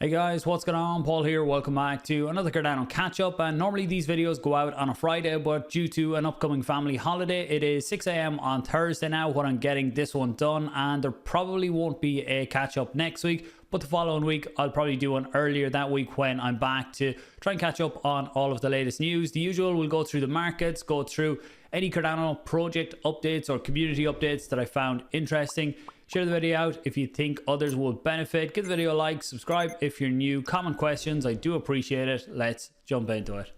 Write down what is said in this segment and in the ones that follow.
Hey guys, what's going on? Paul here. Welcome back to another Cardano catch up. And normally these videos go out on a Friday, but due to an upcoming family holiday, it is 6 a.m. on Thursday now when I'm getting this one done, and there probably won't be a catch up next week, but the following week I'll probably do one earlier that week when I'm back to try and catch up on all of the latest news. The usual, we'll go through the markets, go through any Cardano project updates or community updates that I found interesting. Share the video out if you think others will benefit. Give the video a like, subscribe if you're new, comment questions, I do appreciate it. Let's jump into it.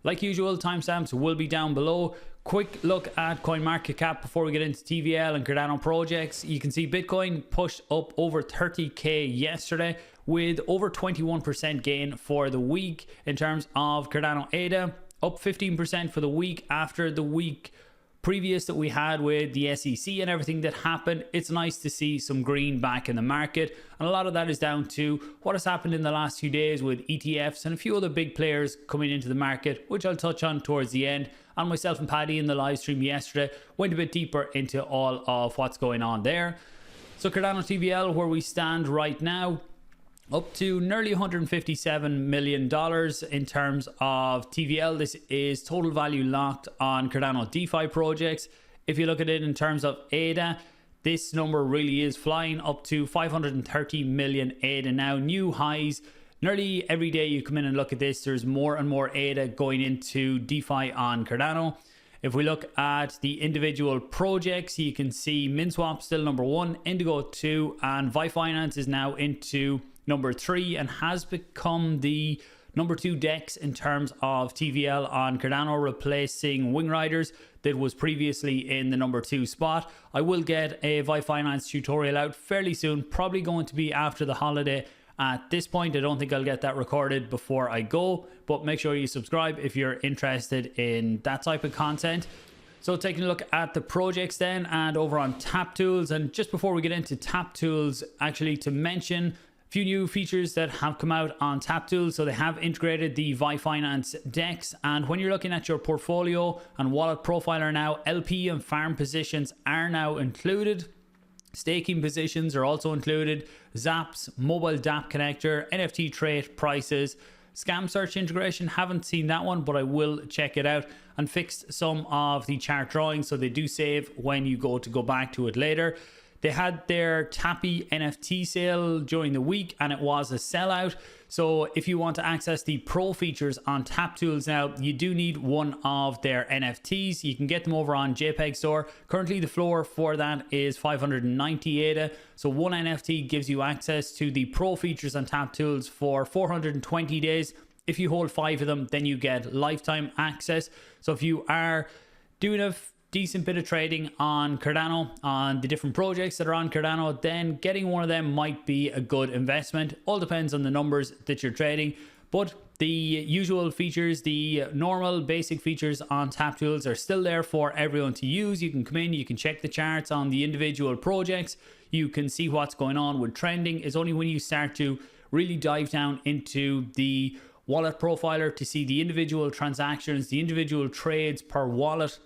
Like usual, timestamps will be down below. Quick look at CoinMarketCap before we get into TVL and Cardano projects. You can see Bitcoin pushed up over 30k yesterday with over 21% gain for the week. In terms of Cardano ADA, up 15% for the week after the week previous that we had with the SEC and everything that happened. It's nice to see some green back in the market, and a lot of that is down to what has happened in the last few days with ETFs and a few other big players coming into the market, which I'll touch on towards the end. And myself and Paddy in the live stream yesterday went a bit deeper into all of what's going on there. So Cardano TVL, where we stand right now, up to nearly $157 million in terms of TVL. This is total value locked on Cardano DeFi projects. If you look at it in terms of ADA, this number really is flying up to 530 million ADA now, new highs. Nearly every day you come in and look at this, there's more and more ADA going into DeFi on Cardano. If we look at the individual projects, you can see MinSwap still number 1, Indigo 2, and ViFinance is now into number 3 and has become the number 2 DEX in terms of TVL on Cardano, replacing Wing Riders that was previously in the number 2 spot. I will get a ViFinance tutorial out fairly soon, probably going to be after the holiday. At this point, I don't think I'll get that recorded before I go, but make sure you subscribe if you're interested in that type of content. So taking a look at the projects then, and over on Taptools, and just before we get into Taptools, actually to mention a few new features that have come out on Taptools. So they have integrated the ViFinance DEX, and when you're looking at your portfolio and wallet profiler now, LP and farm positions are now included. Staking positions are also included. Zaps, mobile DApp connector, NFT trait prices, scam search integration. Haven't seen that one, but I will check it out. And fixed some of the chart drawings, so they do save when you go back to it later. They had their Tappy NFT sale during the week, and it was a sellout. So if you want to access the pro features on Taptools now, you do need one of their NFTs. You can get them over on JPEG Store. Currently the floor for that is 590 ADA. So one NFT gives you access to the pro features on Taptools for 420 days. If you hold 5 of them, then you get lifetime access. So if you are doing a decent bit of trading on Cardano, on the different projects that are on Cardano, then getting one of them might be a good investment. All depends on the numbers that you're trading, but the usual features, the normal basic features on Taptools are still there for everyone to use. You can come in, you can check the charts on the individual projects, you can see what's going on with trending. It's only when you start to really dive down into the wallet profiler to see the individual transactions, the individual trades per wallet,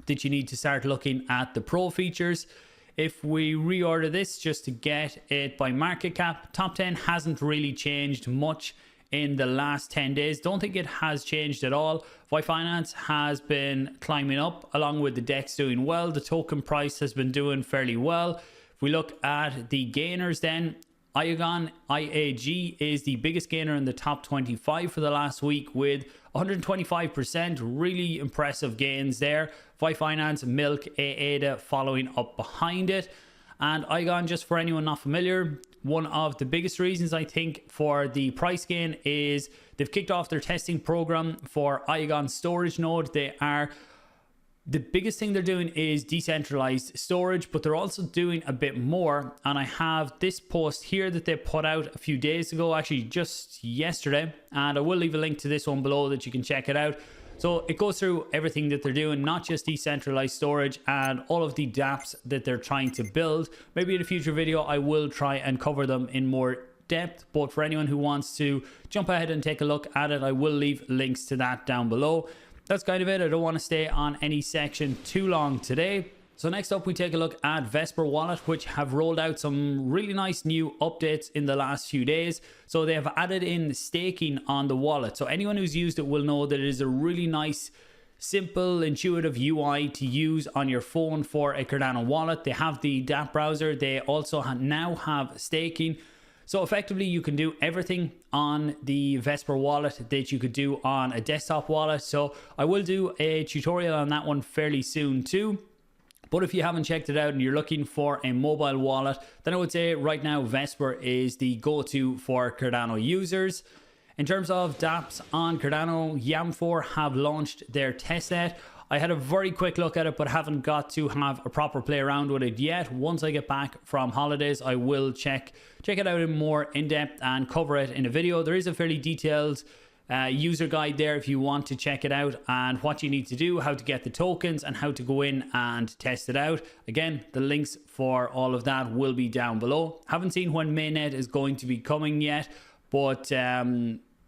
that you need to start looking at the pro features. If we reorder this just to get it by market cap, top 10 hasn't really changed much in the last 10 days. Don't think it has changed at all. ViFinance has been climbing up along with the DEX doing well. The token price has been doing fairly well. If we look at the gainers then, IAGON, IAG is the biggest gainer in the top 25 for the last week with 125%, really impressive gains there. ViFinance, Milk, ADA following up behind it. And IAGON, just for anyone not familiar, one of the biggest reasons I think for the price gain is they've kicked off their testing program for IAGON storage node. The biggest thing they're doing is decentralized storage, but they're also doing a bit more. And I have this post here that they put out a few days ago, actually just yesterday, and I will leave a link to this one below that you can check it out. So it goes through everything that they're doing, not just decentralized storage, and all of the dApps that they're trying to build. Maybe in a future video I will try and cover them in more depth, but for anyone who wants to jump ahead and take a look at it, I will leave links to that down below. that's kind of it. I don't want to stay on any section too long today. So next up, we take a look at VESPR Wallet, which have rolled out some really nice new updates in the last few days. So they have added in staking on the wallet. So anyone who's used it will know that it is a really nice, simple, intuitive UI to use on your phone for a Cardano wallet. They have the dApp browser. They also now have staking. So effectively, you can do everything on the VESPR wallet that you could do on a desktop wallet. So I will do a tutorial on that one fairly soon too. But if you haven't checked it out and you're looking for a mobile wallet, then I would say right now VESPR is the go-to for Cardano users. In terms of dApps on Cardano, Yamfore have launched their testnet. I had a very quick look at it, but haven't got to have a proper play around with it yet. Once I get back from holidays, I will check it out in more in-depth and cover it in a video. There is a fairly detailed user guide there if you want to check it out, and what you need to do, how to get the tokens, and how to go in and test it out. Again, the links for all of that will be down below. Haven't seen when mainnet is going to be coming yet, but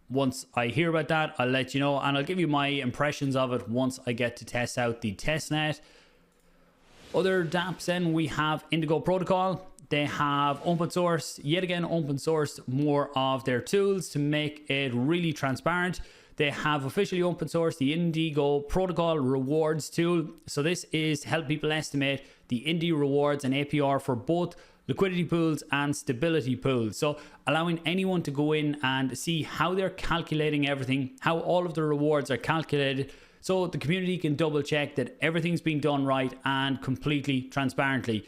once I hear about that, I'll let you know, and I'll give you my impressions of it once I get to test out the testnet. Other dApps then, we have Indigo protocol. They have open source, yet again open sourced more of their tools to make it really transparent. They have officially open sourced the Indigo protocol rewards tool. So this is to help people estimate the Indi rewards and APR for both liquidity pools and stability pools. So allowing anyone to go in and see how they're calculating everything, how all of the rewards are calculated, so the community can double check that everything's being done right and completely transparently.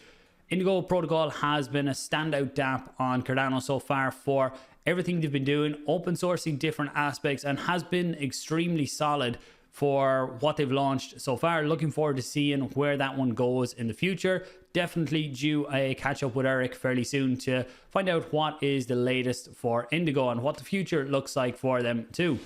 Indigo protocol has been a standout dApp on Cardano so far for everything they've been doing, open sourcing different aspects, and has been extremely solid for what they've launched so far. Looking forward to seeing where that one goes in the future. Definitely due a catch up with Eric fairly soon to find out what is the latest for Indigo and what the future looks like for them too.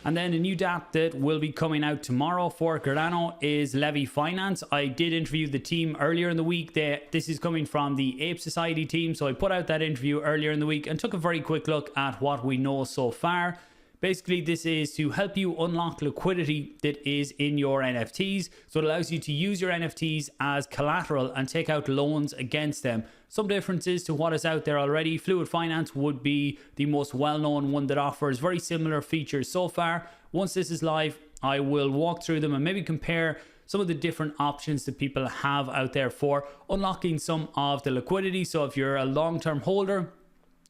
And then a new dApp that will be coming out tomorrow for Cardano is Levvy Finance. I did interview the team earlier in the week. This is coming from the Ape Society team. So I put out that interview earlier in the week and took a very quick look at what we know so far. Basically, this is to help you unlock liquidity that is in your NFTs. So it allows you to use your NFTs as collateral and take out loans against them. Some differences to what is out there already. Fluid Finance would be the most well-known one that offers very similar features so far. Once this is live, I will walk through them and maybe compare some of the different options that people have out there for unlocking some of the liquidity. So if you're a long-term holder,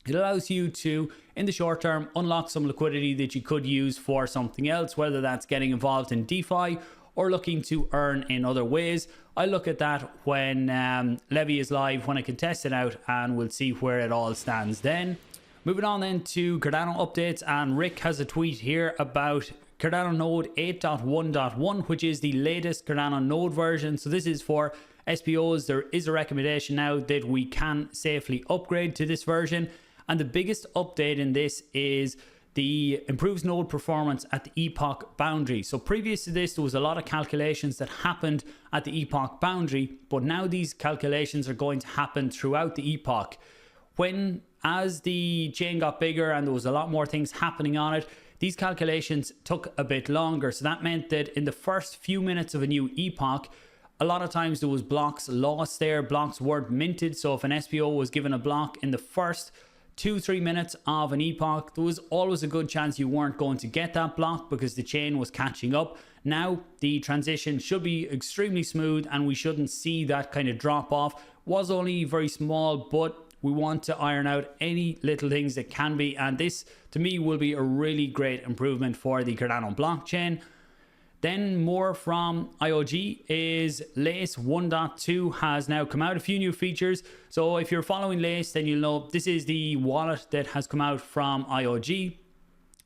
it allows you to, in the short term, unlock some liquidity that you could use for something else, whether that's getting involved in DeFi or looking to earn in other ways. I look at that when Levvy is live, when I can test it out, and we'll see where it all stands then. Moving on then to Cardano updates, and Rick has a tweet here about Cardano node 8.1.1, which is the latest Cardano node version. So this is for SPOs. There is a recommendation now that we can safely upgrade to this version. And the biggest update in this is the improves node performance at the epoch boundary. So previous to this, there was a lot of calculations that happened at the epoch boundary, but now these calculations are going to happen throughout the epoch. As the chain got bigger and there was a lot more things happening on it, these calculations took a bit longer. So that meant that in the first few minutes of a new epoch, a lot of times there was blocks lost there, blocks weren't minted. So if an SPO was given a block in the first 2-3 minutes of an epoch, there was always a good chance you weren't going to get that block because the chain was catching up. Now the transition should be extremely smooth and we shouldn't see that kind of drop off. Was only very small, but we want to iron out any little things that can be, and this to me will be a really great improvement for the Cardano blockchain. Then more from IOG is Lace 1.2 has now come out, a few new features. So if you're following Lace, then you'll know this is the wallet that has come out from IOG,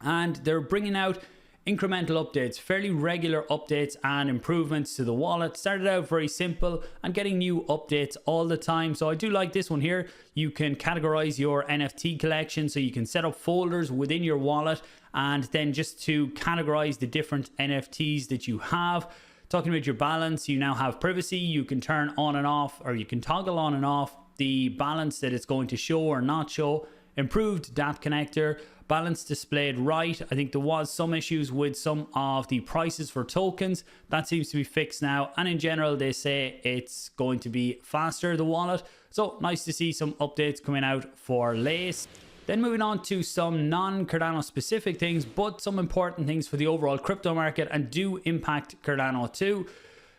and they're bringing out incremental updates, fairly regular updates and improvements to the wallet. Started out very simple and getting new updates all the time. So I do like this one here. You can categorize your NFT collection, so you can set up folders within your wallet and then just to categorize the different NFTs that you have. Talking about your balance, you now have privacy. You can turn on and off, or you can toggle on and off the balance that it's going to show or not show. Improved dApp connector, balance displayed right. I think there was some issues with some of the prices for tokens. That seems to be fixed now, and in general they say it's going to be faster, the wallet. So nice to see some updates coming out for Lace. Then moving on to some non-Cardano specific things, but some important things for the overall crypto market and do impact Cardano too.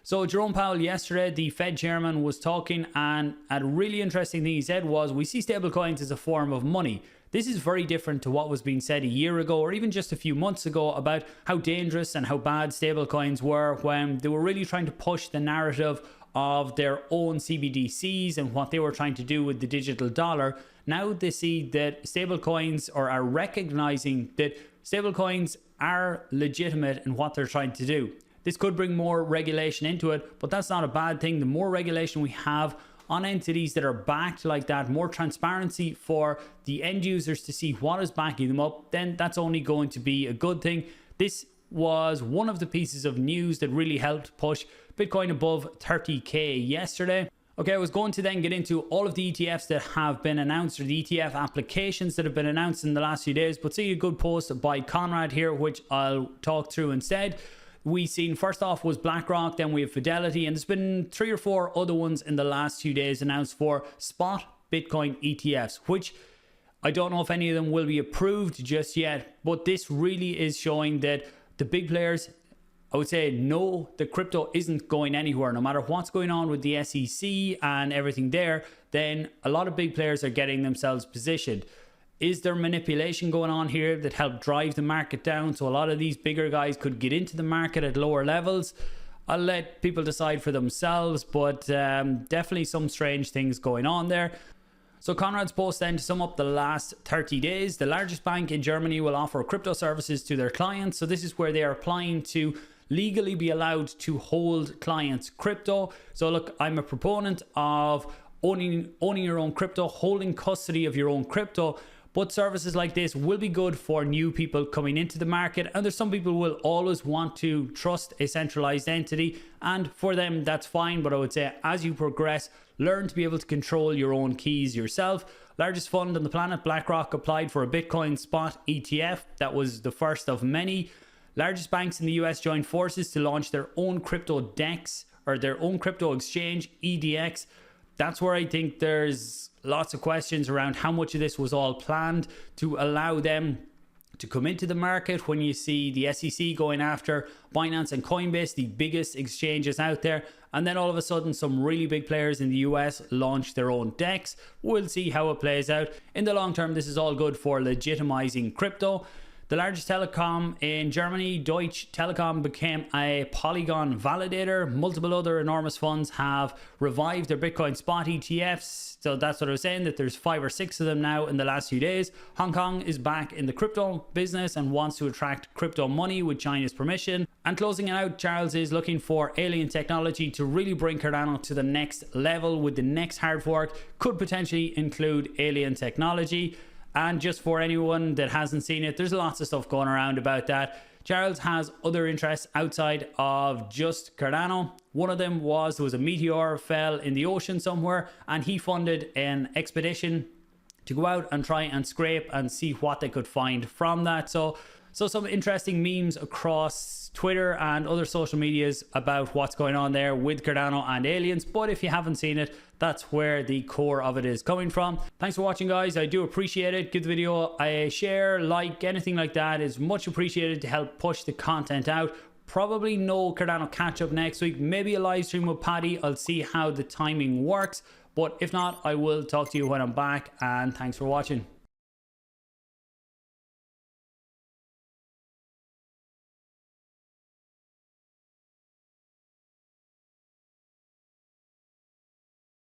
So Jerome Powell yesterday, the Fed chairman, was talking, and a really interesting thing he said was, we see stablecoins as a form of money. This is very different to what was being said a year ago or even just a few months ago about how dangerous and how bad stablecoins were, when they were really trying to push the narrative of their own CBDCs and what they were trying to do with the digital dollar. Now they see that stablecoins, or are recognizing that stablecoins are legitimate in what they're trying to do. This could bring more regulation into it, but that's not a bad thing. The more regulation we have on entities that are backed like that, more transparency for the end users to see what is backing them up, then that's only going to be a good thing. This was one of the pieces of news that really helped push Bitcoin above 30k yesterday. Okay, I was going to then get into all of the ETFs that have been announced, or the ETF applications that have been announced in the last few days, but see a good post by Conrad here, which I'll talk through instead. We seen first off was BlackRock, then we have Fidelity, and there's been 3 or 4 other ones in the last few days announced for spot Bitcoin ETFs, which I don't know if any of them will be approved just yet, but this really is showing that the big players, I would say, no, the crypto isn't going anywhere. No matter what's going on with the SEC and everything there, then a lot of big players are getting themselves positioned. Is there manipulation going on here that helped drive the market down so a lot of these bigger guys could get into the market at lower levels? I'll let people decide for themselves, but definitely some strange things going on there. So Conrad's post then, to sum up the last 30 days, the largest bank in Germany will offer crypto services to their clients. So this is where they are applying to legally be allowed to hold clients' crypto. So look, I'm a proponent of owning your own crypto, holding custody of your own crypto. But services like this will be good for new people coming into the market. And there's some people who will always want to trust a centralized entity. And for them, that's fine. But I would say as you progress, learn to be able to control your own keys yourself. Largest fund on the planet, BlackRock, applied for a Bitcoin spot ETF. That was the first of many. Largest banks in the US joined forces to launch their own crypto DEX, or their own crypto exchange, EDX. That's where I think there's lots of questions around how much of this was all planned to allow them to come into the market, when you see the SEC going after Binance and Coinbase, the biggest exchanges out there, and then all of a sudden some really big players in the US launch their own DEX. We'll see how it plays out. In the long term, this is all good for legitimizing crypto. The largest telecom in Germany, Deutsche Telekom, became a Polygon validator. Multiple other enormous funds have revived their Bitcoin spot ETFs. So that's what I was saying, that there's 5 or 6 of them now in the last few days. Hong Kong is back in the crypto business and wants to attract crypto money with China's permission. And closing it out, Charles is looking for alien technology to really bring Cardano to the next level with the next hard fork. Could potentially include alien technology. And just for anyone that hasn't seen it, there's lots of stuff going around about that. Charles has other interests outside of just Cardano. One of them was, there was a meteor fell in the ocean somewhere, and he funded an expedition to go out and try and scrape and see what they could find from that. So some interesting memes across Twitter and other social medias about what's going on there with Cardano and aliens. But if you haven't seen it, that's where the core of it is coming from. Thanks for watching, guys. I do appreciate it. Give the video a share, like, anything like that is much appreciated to help push the content out. Probably no Cardano catch up next week. Maybe a live stream with Paddy. I'll see how the timing works. But if not, I will talk to you when I'm back. And thanks for watching.